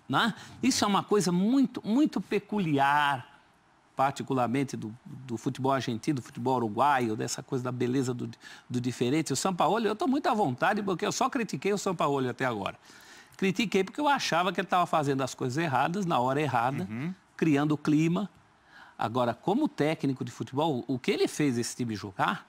né? Isso é uma coisa muito, muito peculiar, particularmente do futebol argentino, do futebol uruguaio, dessa coisa da beleza do diferente. O Sampaoli, eu estou muito à vontade, porque eu só critiquei o Sampaoli até agora. Critiquei porque eu achava que ele estava fazendo as coisas erradas, na hora errada, criando o clima. Agora, como técnico de futebol, o que ele fez esse time jogar,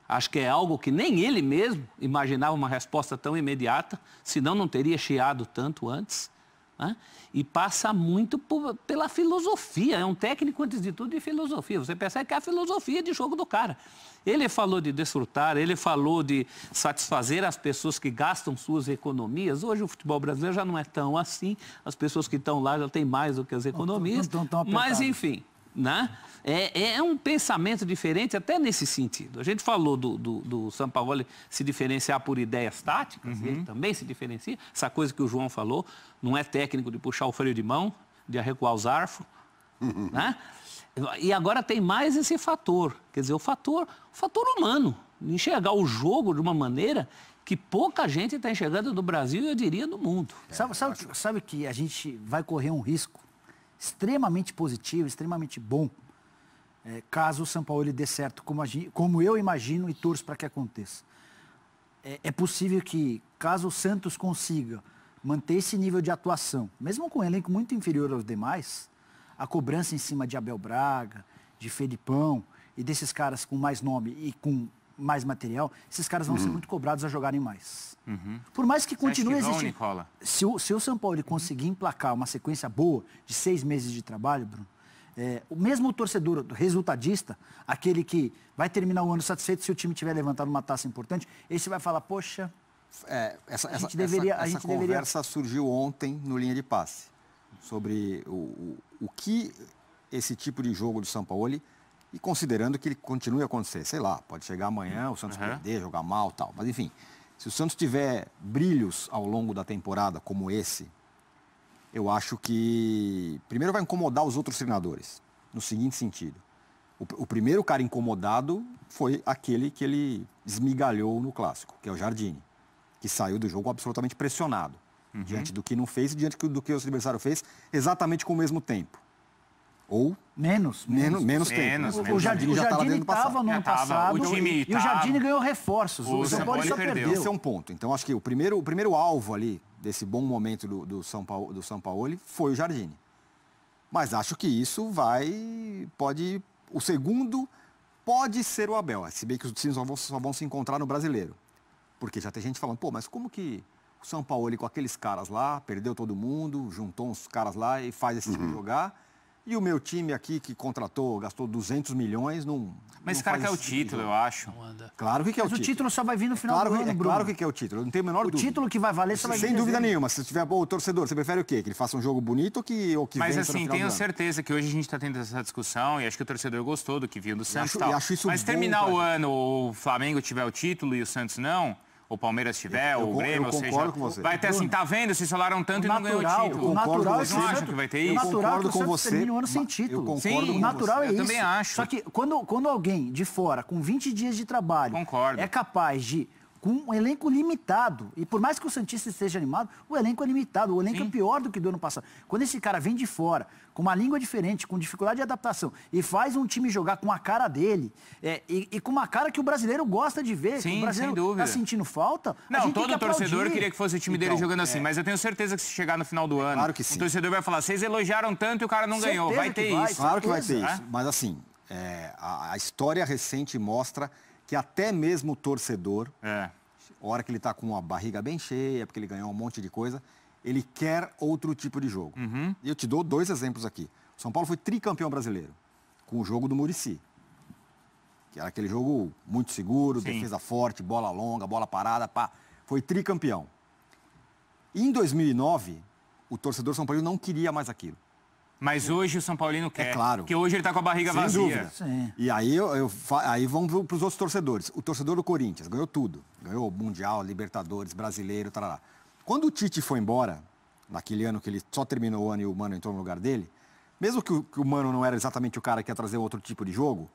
acho que é algo que nem ele mesmo imaginava uma resposta tão imediata, senão não teria chiado tanto antes. Né? E passa muito pela filosofia. É um técnico, antes de tudo, de filosofia. Você percebe que é a filosofia de jogo do cara. Ele falou de desfrutar, ele falou de satisfazer as pessoas que gastam suas economias. Hoje o futebol brasileiro já não é tão assim. As pessoas que estão lá já têm mais do que as economias. Mas, enfim, né? É um pensamento diferente até nesse sentido. A gente falou do Sampaoli se diferenciar por ideias táticas, ele também se diferencia. Essa coisa que o João falou, não é técnico de puxar o freio de mão, de arrecuar os arfos, né? E agora tem mais esse fator, quer dizer, o fator humano, enxergar o jogo de uma maneira que pouca gente está enxergando no Brasil e eu diria no mundo. Sabe que a gente vai correr um risco extremamente positivo, extremamente bom, caso o Sampaoli dê certo, como eu imagino e torço para que aconteça. É possível que, caso o Santos consiga manter esse nível de atuação, mesmo com um elenco muito inferior aos demais, a cobrança em cima de Abel Braga, de Felipão e desses caras com mais nome e com mais material, esses caras vão ser muito cobrados a jogarem mais. Por mais que continue existindo. Se o Sampaoli conseguir emplacar uma sequência boa de 6 meses de trabalho, Bruno, o mesmo torcedor resultadista, aquele que vai terminar o ano satisfeito se o time tiver levantado uma taça importante, esse vai falar, poxa, Essa conversa surgiu ontem no Linha de Passe, sobre o que esse tipo de jogo do Sampaoli, e considerando que ele continue a acontecer, sei lá, pode chegar amanhã, o Santos perder, jogar mal, tal, mas enfim, se o Santos tiver brilhos ao longo da temporada como esse, eu acho que primeiro vai incomodar os outros treinadores, no seguinte sentido: o primeiro cara incomodado foi aquele que ele esmigalhou no Clássico, que é o Jardine, que saiu do jogo absolutamente pressionado, diante do que não fez e diante do que o adversário fez, exatamente com o mesmo tempo. Ou menos tempo. O Jardine estava no ano passado e o Jardine ganhou reforços. O Sampaoli só perdeu. Esse é um ponto. Então, acho que o primeiro alvo ali desse bom momento do Sampaoli foi o Jardine. Mas acho que isso pode... O segundo pode ser o Abel, se bem que os times só vão se encontrar no Brasileiro. Porque já tem gente falando, mas como que o Sampaoli com aqueles caras lá, perdeu todo mundo, juntou uns caras lá e faz esse time jogar, e o meu time aqui que contratou, gastou 200 milhões, não... Mas esse cara quer o título, eu acho. Claro que quer o título. Mas o título só vai vir no final do ano, Bruno. Claro que quer o título, eu não tenho a menor dúvida. O título que vai valer só vai vir sem dúvida nenhuma. Se tiver o torcedor, você prefere o quê? Que ele faça um jogo bonito ou que Mas assim, tenho certeza que hoje a gente está tendo essa discussão e acho que o torcedor gostou do que viu do Santos e tal. Mas terminar o ano, o Flamengo tiver o título e o Santos não... o Palmeiras tiver, o Grêmio, ou seja, vai ter assim, tá vendo? Vocês falaram tanto e não ganhou o título. Vocês não acham que vai ter isso? O natural é que o Santos termine o ano sem título. Sim, o natural é isso. Eu também acho. Só que quando alguém de fora, com 20 dias de trabalho, é capaz de, com um elenco limitado, e por mais que o Santista esteja animado, o elenco é limitado, o elenco é pior do que do ano passado. Quando esse cara vem de fora, com uma língua diferente, com dificuldade de adaptação, e faz um time jogar com a cara dele, e com uma cara que o brasileiro gosta de ver, sim, o brasileiro tá sentindo falta, não, todo torcedor queria que fosse o time dele jogando assim, mas eu tenho certeza que se chegar no final do ano, claro que sim. O torcedor vai falar, vocês elogiaram tanto e o cara não ganhou, vai ter isso. Claro que vai ter isso, mas assim, a história recente mostra que até mesmo o torcedor... a hora que ele está com a barriga bem cheia, porque ele ganhou um monte de coisa, ele quer outro tipo de jogo. E eu te dou 2 exemplos aqui. O São Paulo foi tricampeão brasileiro, com o jogo do Muricy, que era aquele jogo muito seguro, defesa forte, bola longa, bola parada, pá. Foi tricampeão. E em 2009, o torcedor São Paulo não queria mais aquilo. Mas hoje o São Paulino quer. É claro. Porque hoje ele está com a barriga sem vazia. Dúvida. Sim. E aí, aí vamos para os outros torcedores. O torcedor do Corinthians ganhou tudo. Ganhou Mundial, Libertadores, Brasileiro, tarará. Quando o Tite foi embora, naquele ano que ele só terminou o ano e o Mano entrou no lugar dele, mesmo que o Mano não era exatamente o cara que ia trazer outro tipo de jogo,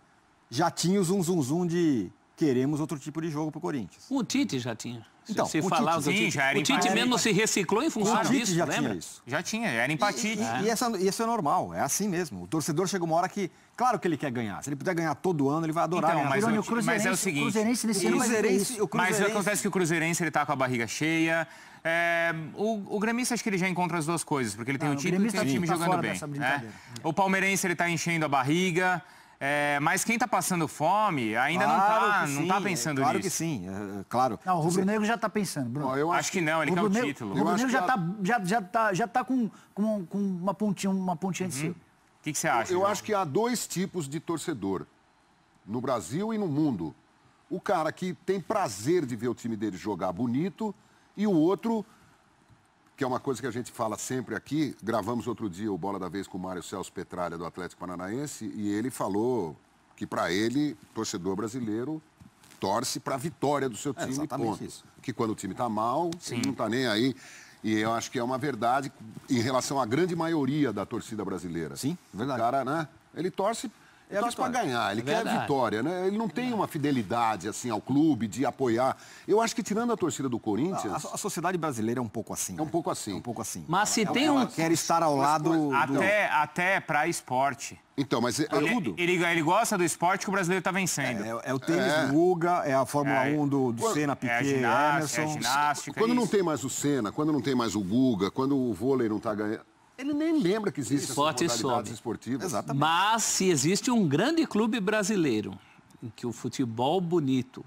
já tinha o zum de queremos outro tipo de jogo para o Corinthians. O Tite já tinha. Então, se falar, o Tite mesmo se reciclou em função disso, já lembra? Tinha isso. Já tinha, era empatia. E isso é normal, é assim mesmo. O torcedor chega uma hora que, claro que ele quer ganhar. Se ele puder ganhar todo ano, ele vai adorar ganhar. Mas é o seguinte... Mas acontece que o Cruzeirense ele tá com a barriga cheia. O gremista, acho que ele já encontra as duas coisas, porque ele tem o título e tem o time jogando bem. O palmeirense, ele tá enchendo a barriga. Mas quem está passando fome ainda não tá pensando nisso. Claro que sim, claro. Não, o rubro-negro já está pensando, Bruno. Não, acho que não, ele quer o título. O rubro-negro já tá com uma pontinha de seu. O que você acha? Eu acho que há dois tipos de torcedor, no Brasil e no mundo. O cara que tem prazer de ver o time dele jogar bonito e o outro... que é uma coisa que a gente fala sempre aqui. Gravamos outro dia o Bola da Vez com o Mário Celso Petralha, do Atlético Paranaense, e ele falou que, para ele, torcedor brasileiro torce para a vitória do seu time. Exatamente isso. Que quando o time está mal, ele não está nem aí. E eu acho que é uma verdade em relação à grande maioria da torcida brasileira. Sim, verdade. O cara, né? Ele torce... para ganhar, ele quer a vitória, né? Ele não tem uma fidelidade, assim, ao clube, de apoiar. Eu acho que, tirando a torcida do Corinthians... A sociedade brasileira é um pouco assim. É um pouco assim. É um pouco assim. Mas se tem um... Ela quer estar ao lado... Até para esporte. Então, mas é tudo. Ele gosta do esporte que o brasileiro está vencendo. É o tênis do Guga, é a Fórmula 1 do Senna, Piquet, Emerson. É a ginástica. Quando não tem mais o Senna, quando não tem mais o Guga, quando o vôlei não está ganhando... Ele nem lembra que existem essas modalidades esportivas. Exatamente. Mas se existe um grande clube brasileiro em que o futebol bonito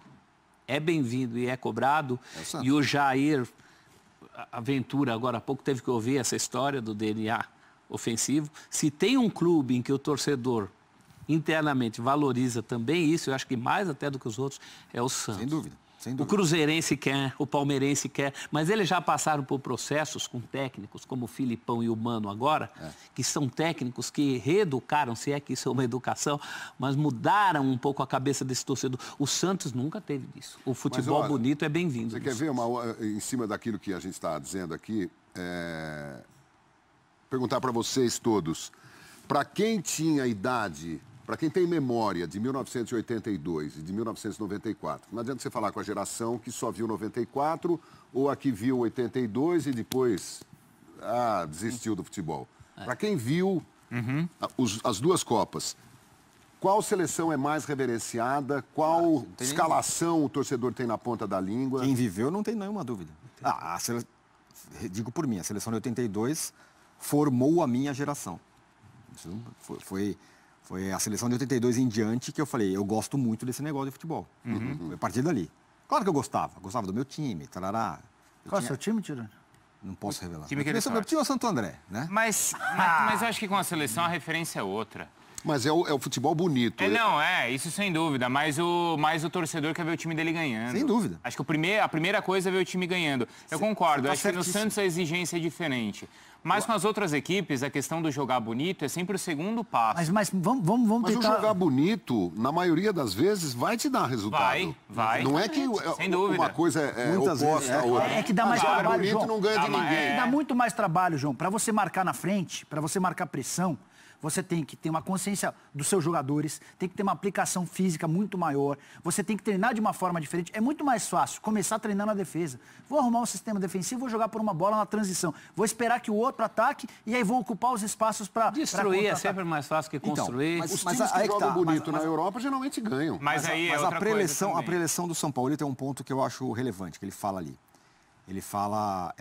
é bem-vindo e é cobrado, e o Jair Ventura, agora há pouco, teve que ouvir essa história do DNA ofensivo, se tem um clube em que o torcedor internamente valoriza também isso, eu acho que mais até do que os outros, é o Santos. Sem dúvida. O cruzeirense quer, o palmeirense quer, mas eles já passaram por processos com técnicos, como o Filipão e o Mano agora, que são técnicos que reeducaram, se é que isso é uma educação, mas mudaram um pouco a cabeça desse torcedor. O Santos nunca teve isso. O futebol bonito é bem-vindo. Você quer ver, em cima daquilo que a gente está dizendo aqui, perguntar para vocês todos, para quem tinha idade... Para quem tem memória de 1982 e de 1994, não adianta você falar com a geração que só viu 94 ou a que viu 82 e depois desistiu do futebol. Para quem viu as duas Copas, qual seleção é mais reverenciada? Qual escalação o torcedor tem na ponta da língua? Quem viveu não tem nenhuma dúvida. Digo por mim, a seleção de 82 formou a minha geração. Isso foi a seleção de 82 em diante que eu falei, eu gosto muito desse negócio de futebol. Foi a partir dali. Claro que eu gostava do meu time, tarará. Qual é o seu time, Tirone? Não posso revelar. Time que meu time é o Santo André, né? Mas eu acho que com a seleção a referência é outra. Mas é o futebol bonito. Isso sem dúvida, mas o torcedor quer ver o time dele ganhando. Sem dúvida. Acho que a primeira coisa é ver o time ganhando. Eu concordo, acho que no Santos a exigência é diferente. Mas com as outras equipes, a questão do jogar bonito é sempre o segundo passo. Mas vamos tentar... Mas o jogar bonito, na maioria das vezes, vai te dar resultado. Vai. Não é que sem dúvida. Uma coisa é oposta à outra. É que dá mais trabalho, bonito, João. Não ganha de ninguém. Dá muito mais trabalho, João. Para você marcar na frente, para você marcar pressão, você tem que ter uma consciência dos seus jogadores, tem que ter uma aplicação física muito maior, você tem que treinar de uma forma diferente. É muito mais fácil começar treinando a defesa. Vou arrumar um sistema defensivo, vou jogar por uma bola na transição. Vou esperar que o outro ataque e aí vou ocupar os espaços para... Destruir é sempre mais fácil que construir. Então, os times que jogam bonito na Europa geralmente ganham. Mas a preleção do São Paulo tem um ponto que eu acho relevante, que ele fala ali. Ele fala...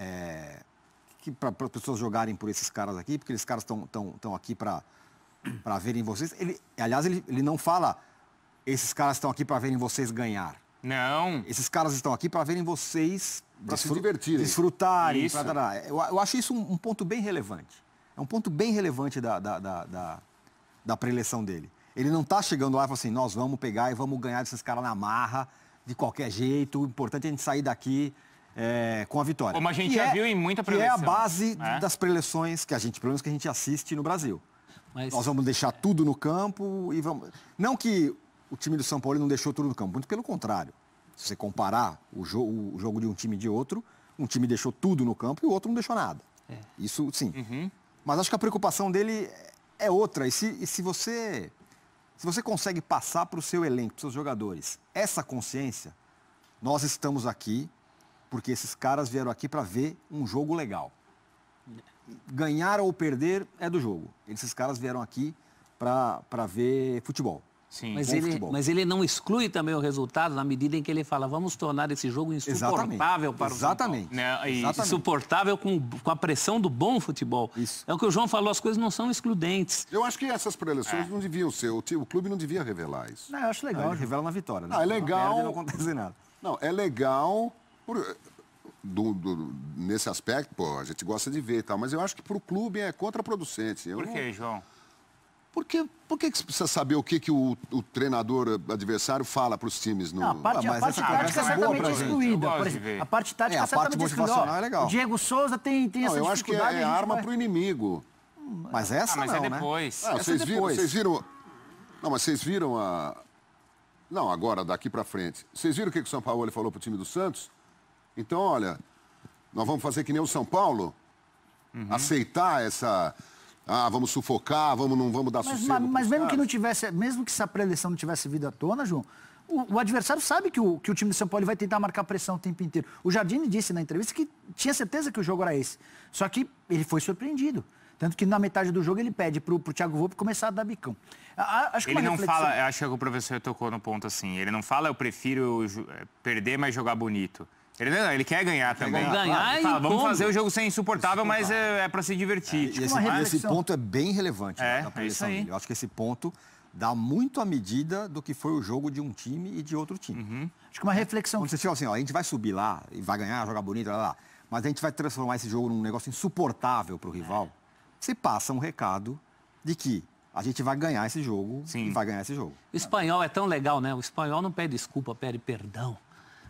que para as pessoas jogarem por esses caras aqui, porque esses caras estão aqui para verem vocês. Ele não fala, esses caras estão aqui para verem vocês ganhar. Não. Esses caras estão aqui para verem vocês se divertirem. Desfrutarem. Eu acho isso um ponto bem relevante. É um ponto bem relevante da preleção dele. Ele não está chegando lá e fala assim, nós vamos pegar e vamos ganhar desses caras na marra, de qualquer jeito. O importante é a gente sair daqui... com a vitória. Como a gente já viu em muita preleção. Que é a base das preleções pelo menos que a gente assiste no Brasil. Nós vamos deixar tudo no campo e vamos... Não que o time do São Paulo não deixou tudo no campo, muito pelo contrário. Se você comparar o jogo de um time e de outro, um time deixou tudo no campo e o outro não deixou nada. Isso sim. Mas acho que a preocupação dele é outra. E se você Se você consegue passar para o seu elenco, para os seus jogadores, essa consciência, nós estamos aqui porque esses caras vieram aqui para ver um jogo legal. Ganhar ou perder é do jogo. Esses caras vieram aqui para ver futebol. Sim. Mas ele não exclui também o resultado na medida em que ele fala, vamos tornar esse jogo insuportável para o São Paulo. Exatamente. Insuportável com a pressão do bom futebol. Isso. É o que o João falou, as coisas não são excludentes. Eu acho que essas preleções não deviam ser, o clube não devia revelar isso. Não, eu acho legal. Ele revela na vitória. Né? É legal. Não acontece nada. Não, é legal... nesse aspecto, pô, a gente gosta de ver e tal, mas eu acho que para o clube é contraproducente. Por quê, João? Por que você precisa saber o que o treinador adversário fala para os times? Não, a parte tática é certamente excluída. Por exemplo, a parte tática é certamente excluída. É legal. O Diego Souza tem essa dificuldade. Eu acho que é arma para o inimigo. Mas essa mas não, é depois. Né? Vocês viram... Não, mas vocês viram a... Não, agora, daqui para frente. Vocês viram o que o São Paulo falou para o time do Santos? Então, olha, nós vamos fazer que nem o São Paulo, aceitar essa... vamos sufocar, não vamos dar sossego. Mas mesmo que não tivesse, mesmo que essa preleção não tivesse vindo à tona, João, o adversário sabe que o time do São Paulo vai tentar marcar pressão o tempo inteiro. O Jardine disse na entrevista que tinha certeza que o jogo era esse. Só que ele foi surpreendido. Tanto que na metade do jogo ele pede pro Thiago Volpi começar a dar bicão. Acho que ele não fala, acho que o professor tocou no ponto assim, ele não fala eu prefiro perder, mas jogar bonito. Ele quer ganhar também. Ganhar fala, vamos fazer o jogo ser insuportável, mas é para se divertir. Esse ponto é bem relevante. É isso aí. Eu acho que esse ponto dá muito a medida do que foi o jogo de um time e de outro time. Acho que uma reflexão... Quando você fala assim, ó, a gente vai subir lá e vai ganhar, jogar bonito, lá, mas a gente vai transformar esse jogo num negócio insuportável para o rival, você passa um recado de que a gente vai ganhar esse jogo e vai ganhar esse jogo. O espanhol é tão legal, né? O espanhol não pede desculpa, pede perdão.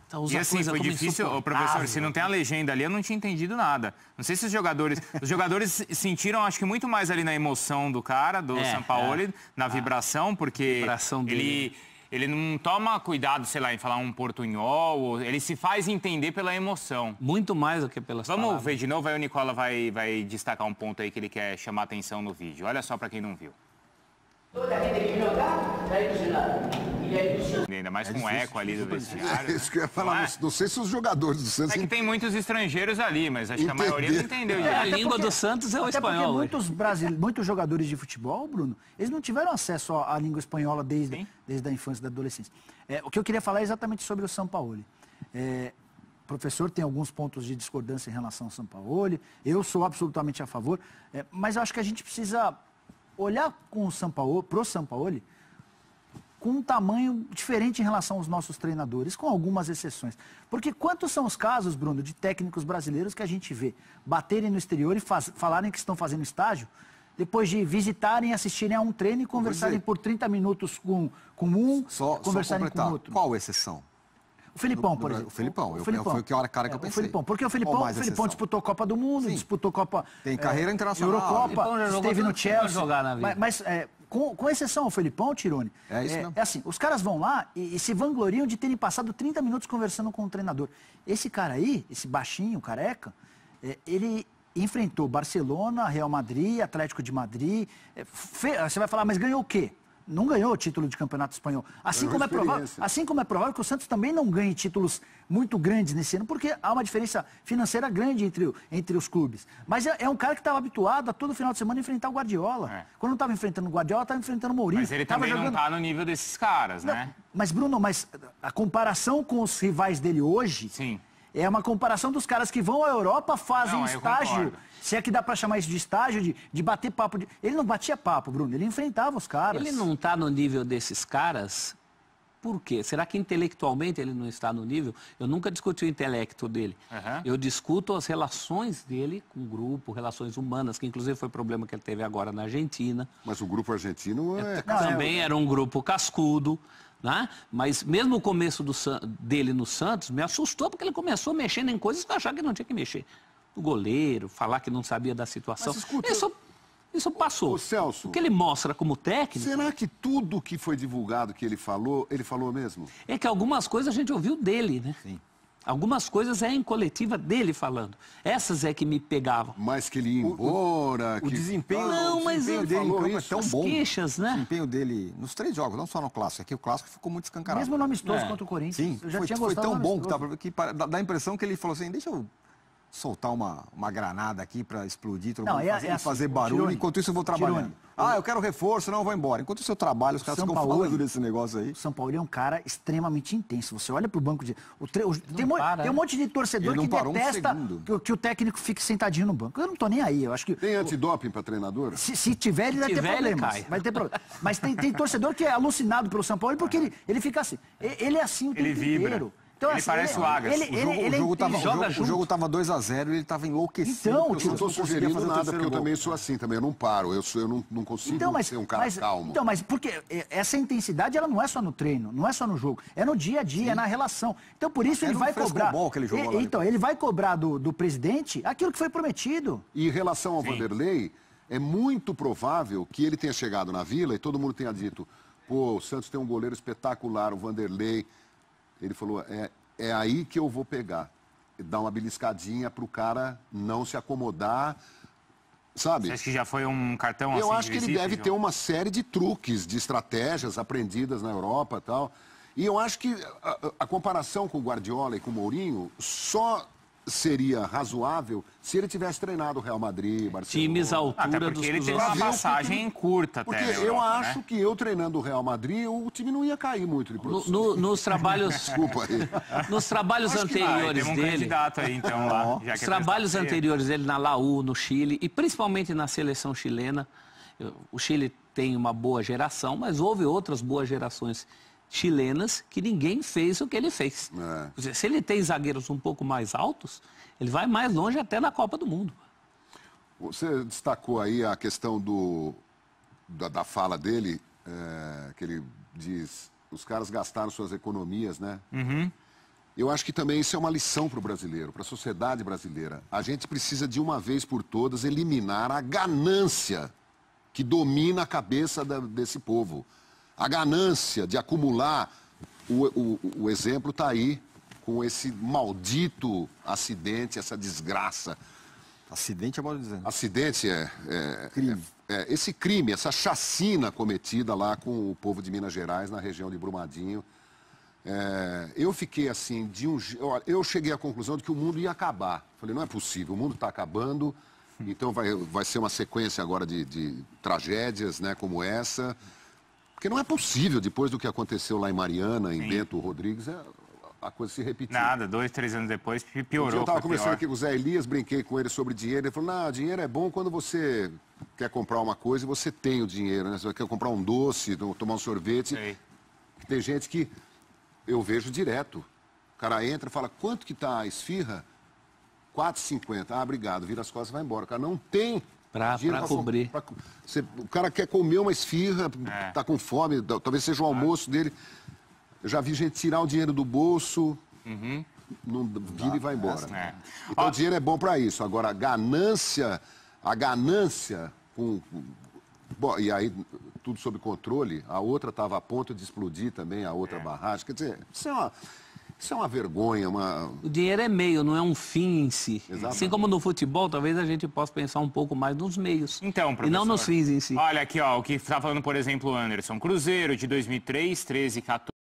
Então, e assim, foi difícil, professor, se não tem a legenda ali, eu não tinha entendido nada. Não sei se os jogadores sentiram, acho que muito mais ali na emoção do cara, do Sampaoli, na vibração, porque ele não toma cuidado, sei lá, em falar um portunhol, ele se faz entender pela emoção. Muito mais do que pelas palavras. Vamos ver de novo, aí o Nicola vai destacar um ponto aí que ele quer chamar atenção no vídeo. Olha só para quem não viu. Ainda mais com o eco ali do vestiário. Isso que eu ia falar, não sei se os jogadores do Santos... É que tem muitos estrangeiros ali, mas acho que a maioria não entendeu. A língua do Santos é o espanhol. Porque muitos jogadores de futebol, Bruno, eles não tiveram acesso à língua espanhola desde a infância e da adolescência. O que eu queria falar é exatamente sobre o Sampaoli. O professor tem alguns pontos de discordância em relação ao Sampaoli. Eu sou absolutamente a favor, mas eu acho que a gente precisa olhar pro Sampaoli com um tamanho diferente em relação aos nossos treinadores, com algumas exceções. Porque quantos são os casos, Bruno, de técnicos brasileiros que a gente vê baterem no exterior e falarem que estão fazendo estágio, depois de visitarem, assistirem a um treino e conversarem por 30 minutos com um, conversarem com outro. Qual exceção? O Felipão, por exemplo. O Felipão. Foi que hora cara que eu pensei. O Felipão, porque o Felipão disputou Copa do Mundo, disputou Copa... Tem carreira internacional. Eurocopa, esteve no Chelsea. Jogar na vida. Mas com exceção ao Felipão, Tirone, é assim, os caras vão lá e se vangloriam de terem passado 30 minutos conversando com o treinador. Esse cara aí, esse baixinho, careca, ele enfrentou Barcelona, Real Madrid, Atlético de Madrid. Você vai falar, mas ganhou o quê? Não ganhou o título de campeonato espanhol. Assim como é provável que o Santos também não ganhe títulos muito grandes nesse ano, porque há uma diferença financeira grande entre os clubes. Mas é um cara que estava habituado a todo final de semana enfrentar o Guardiola. Quando não estava enfrentando o Guardiola, estava enfrentando o Mourinho. Mas ele também não está no nível desses caras, né? Mas, Bruno, a comparação com os rivais dele hoje... Sim. É uma comparação dos caras que vão à Europa, fazem estágio. Se é que dá para chamar isso de estágio, de bater papo. Ele não batia papo, Bruno, ele enfrentava os caras. Ele não está no nível desses caras, por quê? Será que intelectualmente ele não está no nível? Eu nunca discuti o intelecto dele. Eu discuto as relações dele com o grupo, relações humanas, que inclusive foi o problema que ele teve agora na Argentina. Mas o grupo argentino também era um grupo cascudo. Né? Mas mesmo o começo dele no Santos me assustou, porque ele começou mexendo em coisas que eu achava que não tinha que mexer. O goleiro, falar que não sabia da situação. Mas, escuta, isso passou. Ô, Celso, o que ele mostra como técnico... Será que tudo que foi divulgado que ele falou mesmo? É que algumas coisas a gente ouviu dele, né? Sim. Algumas coisas é em coletiva dele falando. Essas é que me pegavam. Mas que ele ia embora... O desempenho, não, mas desempenho dele em campo é tão bom. Queixas, né? O desempenho dele nos 3 jogos, não só no Clássico. Aqui o Clássico ficou muito escancarado. Mesmo no amistoso contra o Corinthians. Sim, eu já foi, tinha foi gostado tão bom que dá a impressão que ele falou assim, deixa eu soltar uma granada aqui para explodir, fazer barulho, Tirone, enquanto isso eu vou trabalhando. Eu quero reforço, não, eu vou embora. Enquanto isso eu trabalho, os caras ficam falando desse negócio aí. O São Paulo é um cara extremamente intenso. Você olha pro banco de... Tem um monte de torcedor que detesta que o técnico fique sentadinho no banco. Eu não tô nem aí, eu acho que... Tem antidoping para treinador? Se tiver, ele vai ter problemas. Vai ter problema. Mas tem torcedor que é alucinado pelo São Paulo porque ele fica assim. Ele é assim o tempo inteiro. Então, ele assim, parece o Agas. O jogo estava 2-0 e ele estava enlouquecido. Então, eu não estou sugerindo nada, porque eu também sou assim, também. Eu não paro, eu não consigo ser um cara calmo. Então, mas porque essa intensidade, ela não é só no treino, não é só no jogo. É no dia a dia, é na relação. Então, por isso, ele vai cobrar... Então, ele vai cobrar do presidente aquilo que foi prometido. E em relação ao Vanderlei, é muito provável que ele tenha chegado na Vila e todo mundo tenha dito, pô, o Santos tem um goleiro espetacular, o Vanderlei... Ele falou, é aí que eu vou pegar. Dar uma beliscadinha para o cara não se acomodar, sabe? Você acha que já foi um cartão assim? Eu acho que ele deve ter uma série de truques, de estratégias aprendidas na Europa e tal. E eu acho que a comparação com o Guardiola e com o Mourinho só seria razoável se ele tivesse treinado o Real Madrid, Barcelona. Times à altura dos ele teve uma passagem curta até. Porque eu acho que eu treinando o Real Madrid, o time não ia cair muito de produção. Nos trabalhos... Desculpa aí. Nos trabalhos anteriores tem um dele... candidato aí, então, lá. Os trabalhos anteriores dele na Laú, no Chile, e principalmente na seleção chilena. O Chile tem uma boa geração, mas houve outras boas gerações chilenas que ninguém fez o que ele fez. Se ele tem zagueiros um pouco mais altos, ele vai mais longe até na Copa do Mundo. Você destacou aí a questão da fala dele, que ele diz, os caras gastaram suas economias, né? Uhum. Eu acho que também isso é uma lição para o brasileiro, para a sociedade brasileira. A gente precisa, de uma vez por todas, eliminar a ganância que domina a cabeça desse povo. A ganância de acumular, o exemplo está aí, com esse maldito acidente, essa desgraça. Acidente é modo de dizer. Acidente crime. Esse crime, essa chacina cometida lá com o povo de Minas Gerais, na região de Brumadinho. Eu fiquei assim, eu cheguei à conclusão de que o mundo ia acabar. Falei, não é possível, o mundo está acabando, então vai ser uma sequência agora de tragédias, né, como essa. Porque não é possível, depois do que aconteceu lá em Mariana, em Bento Rodrigues, a coisa se repetiu. Nada, 2, 3 anos depois piorou. Eu estava conversando aqui com o Zé Elias, brinquei com ele sobre dinheiro. Ele falou, não, dinheiro é bom quando você quer comprar uma coisa e você tem o dinheiro, né? Você quer comprar um doce, tomar um sorvete. Sei. Tem gente que eu vejo direto. O cara entra e fala, quanto que tá a esfirra? R$4,50. Ah, obrigado, vira as costas e vai embora. O cara não tem... Para cobrir. O cara quer comer uma esfirra, tá com fome, talvez seja o almoço dele. Eu já vi gente tirar o dinheiro do bolso, não vira e vai embora. Então o dinheiro é bom para isso. Agora, a ganância bom, e aí tudo sob controle, a outra estava a ponto de explodir também, a outra barragem. Quer dizer, isso é uma vergonha, O dinheiro é meio, não é um fim em si. Exatamente. Assim como no futebol, talvez a gente possa pensar um pouco mais nos meios. Então, professor, e não nos fins em si. Olha aqui, ó, o que está falando, por exemplo, o Anderson. Cruzeiro de 2003, 13, 14...